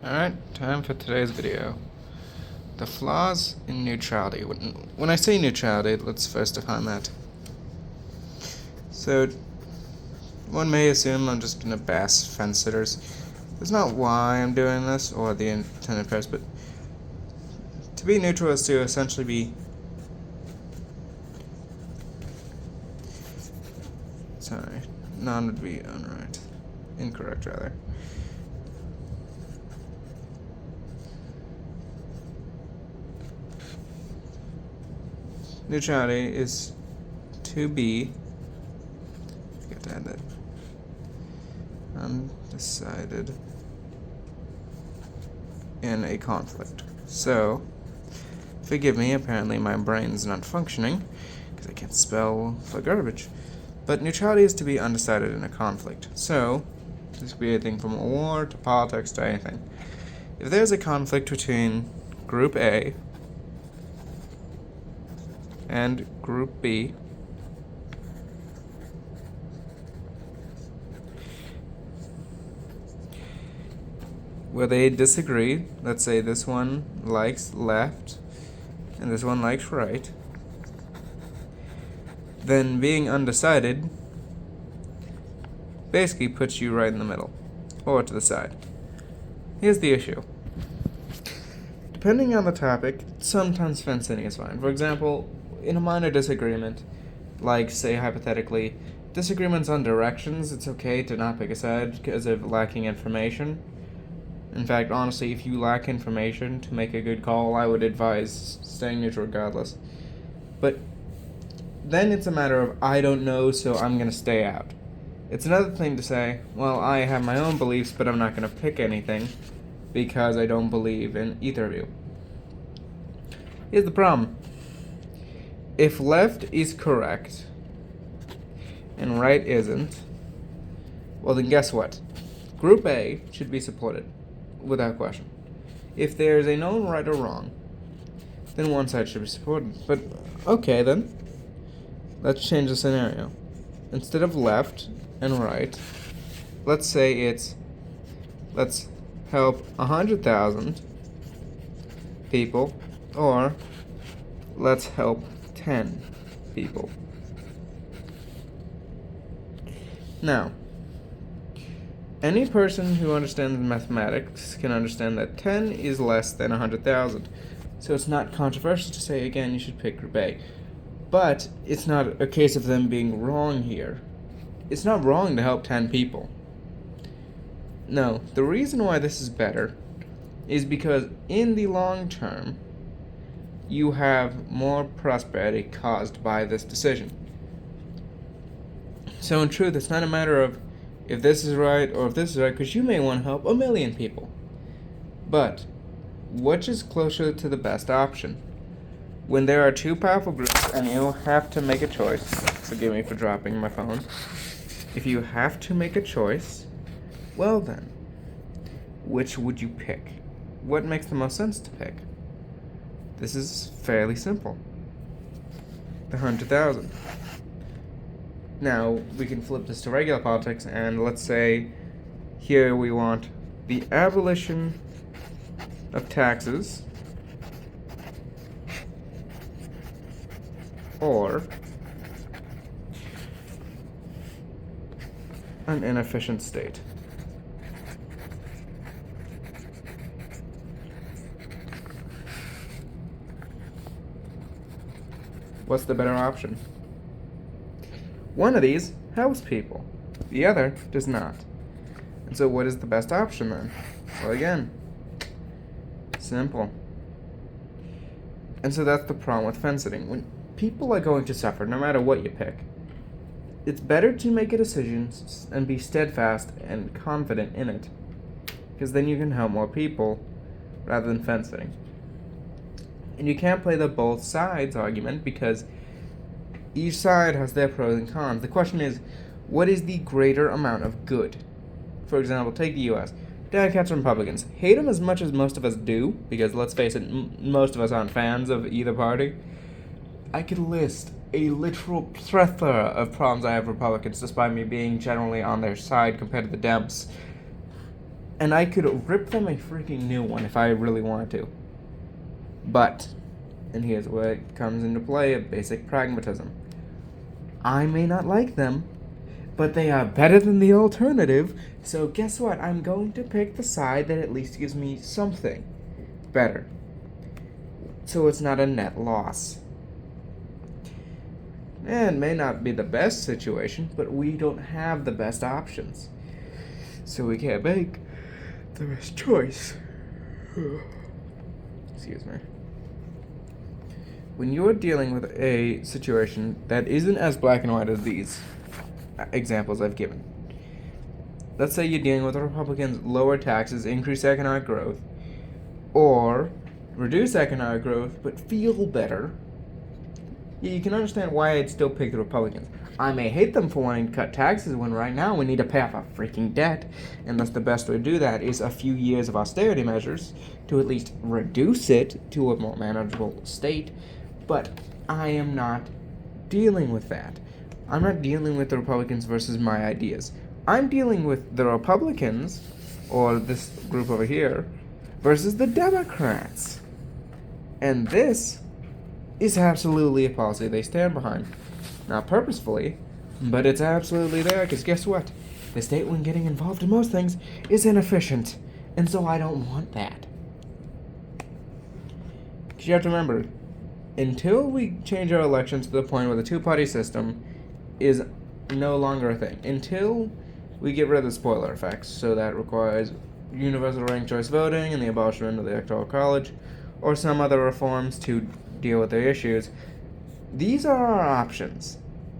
Alright, time for today's video. The flaws in neutrality. When I say neutrality, let's first define that. So, one may assume I'm just gonna bash fence sitters. That's not why I'm doing this, or the intended purpose, but to be neutral is to essentially be... Sorry, none would be unright. Incorrect, rather. Neutrality is to be, forget to add that, undecided in a conflict. So, forgive me, apparently my brain's not functioning, because I can't spell for garbage. But neutrality is to be undecided in a conflict. So, this could be anything from a war to politics to anything. If there's a conflict between Group A and Group B, where they disagree, let's say this one likes left and this one likes right, then being undecided basically puts you right in the middle, or to the side. Here's the issue. Depending on the topic, sometimes fence sitting is fine. For example, in a minor disagreement, like, say, hypothetically, disagreements on directions, it's okay to not pick a side because of lacking information. In fact, honestly, if you lack information to make a good call, I would advise staying neutral regardless. But then it's a matter of, I don't know, so I'm going to stay out. It's another thing to say, well, I have my own beliefs, but I'm not going to pick anything because I don't believe in either of you. Here's the problem. If left is correct and right isn't, well then guess what? Group A should be supported, without question. If there's a known right or wrong, then one side should be supported. But okay then, let's change the scenario. Instead of left and right, let's say let's help 100,000 people, or let's help 10 people. Now, any person who understands mathematics can understand that 10 is less than 100,000. So it's not controversial to say, again, you should pick Group A. But it's not a case of them being wrong here. It's not wrong to help 10 people. No, the reason why this is better is because in the long term, you have more prosperity caused by this decision. So in truth, it's not a matter of if this is right or if this is right, because you may want to help 1 million people. But which is closer to the best option? When there are two powerful groups and you have to make a choice, forgive me for dropping my phone, if you have to make a choice, well then, which would you pick? What makes the most sense to pick? This is fairly simple. The 100,000. Now, we can flip this to regular politics, and let's say here we want the abolition of taxes, or an inefficient state. What's the better option? One of these helps people, the other does not. And so what is the best option then? Well, again, simple. And so that's the problem with fence sitting. When people are going to suffer, no matter what you pick, it's better to make a decision and be steadfast and confident in it, because then you can help more people rather than fence sitting. And you can't play the both sides argument because each side has their pros and cons. The question is, what is the greater amount of good? For example, take the U.S. Democrats and Republicans. Hate them as much as most of us do, because let's face it, most of us aren't fans of either party. I could list a literal plethora of problems I have with Republicans, despite me being generally on their side compared to the Dems. And I could rip them a freaking new one if I really wanted to. But, and here's where it comes into play of basic pragmatism. I may not like them, but they are better than the alternative, so guess what? I'm going to pick the side that at least gives me something better. So it's not a net loss. And it may not be the best situation, but we don't have the best options. So we can't make the best choice. Excuse me. When you're dealing with a situation that isn't as black and white as these examples I've given, let's say you're dealing with the Republicans lower taxes, increase economic growth, or reduce economic growth but feel better, you can understand why I'd still pick the Republicans. I may hate them for wanting to cut taxes when right now we need to pay off our freaking debt, and thus the best way to do that is a few years of austerity measures to at least reduce it to a more manageable state. But I am not dealing with that. I'm not dealing with the Republicans versus my ideas. I'm dealing with the Republicans, or this group over here, versus the Democrats. And this is absolutely a policy they stand behind. Not purposefully, but it's absolutely there, because guess what? The state, when getting involved in most things, is inefficient, and so I don't want that. Because you have to remember, until we change our elections to the point where the two-party system is no longer a thing, until we get rid of the spoiler effects, so that requires universal ranked choice voting and the abolishment of the electoral college, or some other reforms to deal with their issues, these are our options.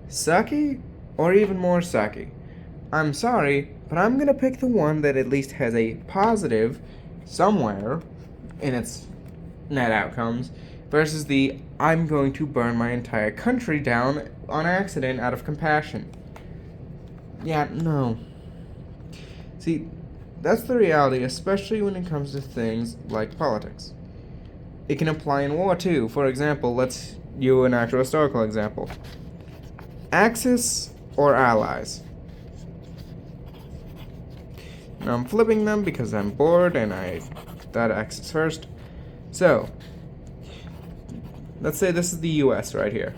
Sucky, or even more sucky. I'm sorry, but I'm gonna pick the one that at least has a positive somewhere in its net outcomes, versus the I'm going to burn my entire country down on accident out of compassion. Yeah, no. See, that's the reality, especially when it comes to things like politics. It can apply in war too. For example, let's use an actual historical example. Axis or Allies? Now I'm flipping them because I'm bored and I thought Axis first. So, let's say this is the US right here.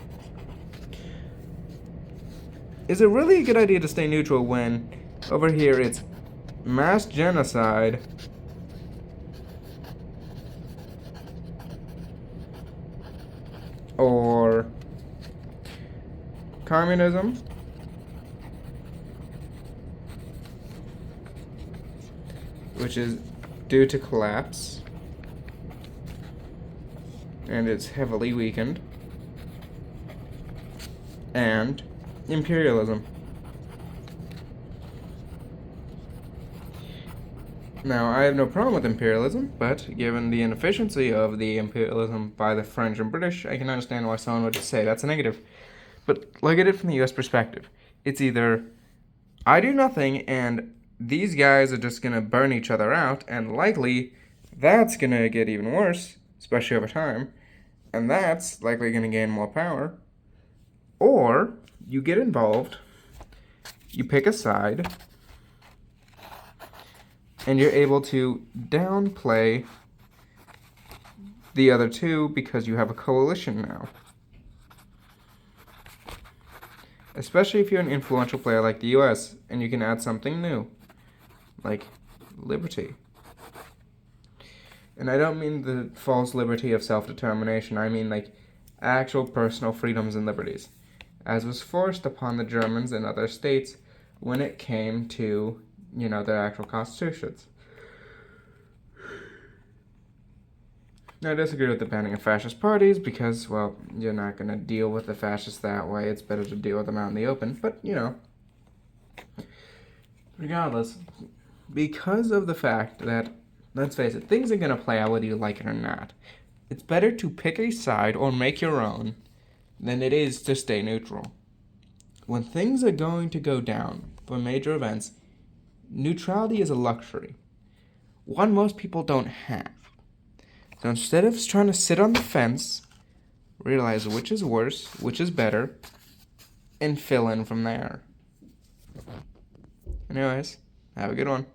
Is it really a good idea to stay neutral when over here it's mass genocide or communism which is due to collapse and it's heavily weakened, and imperialism? Now, I have no problem with imperialism, but given the inefficiency of the imperialism by the French and British, I can understand why someone would say that's a negative. But look at it from the US perspective. It's either I do nothing and these guys are just going to burn each other out, and likely that's going to get even worse, especially over time, and that's likely going to gain more power. Or you get involved, you pick a side, and you're able to downplay the other two because you have a coalition now. Especially if you're an influential player like the US and you can add something new, like liberty. And I don't mean the false liberty of self-determination, I mean like actual personal freedoms and liberties, as was forced upon the Germans and other states when it came to, their actual constitutions. Now, I disagree with the banning of fascist parties because, well, you're not going to deal with the fascists that way. It's better to deal with them out in the open. But, regardless, because of the fact that, let's face it, things are going to play out whether you like it or not. It's better to pick a side or make your own than it is to stay neutral. When things are going to go down for major events, neutrality is a luxury, one most people don't have. So instead of trying to sit on the fence, realize which is worse, which is better, and fill in from there. Anyways, have a good one.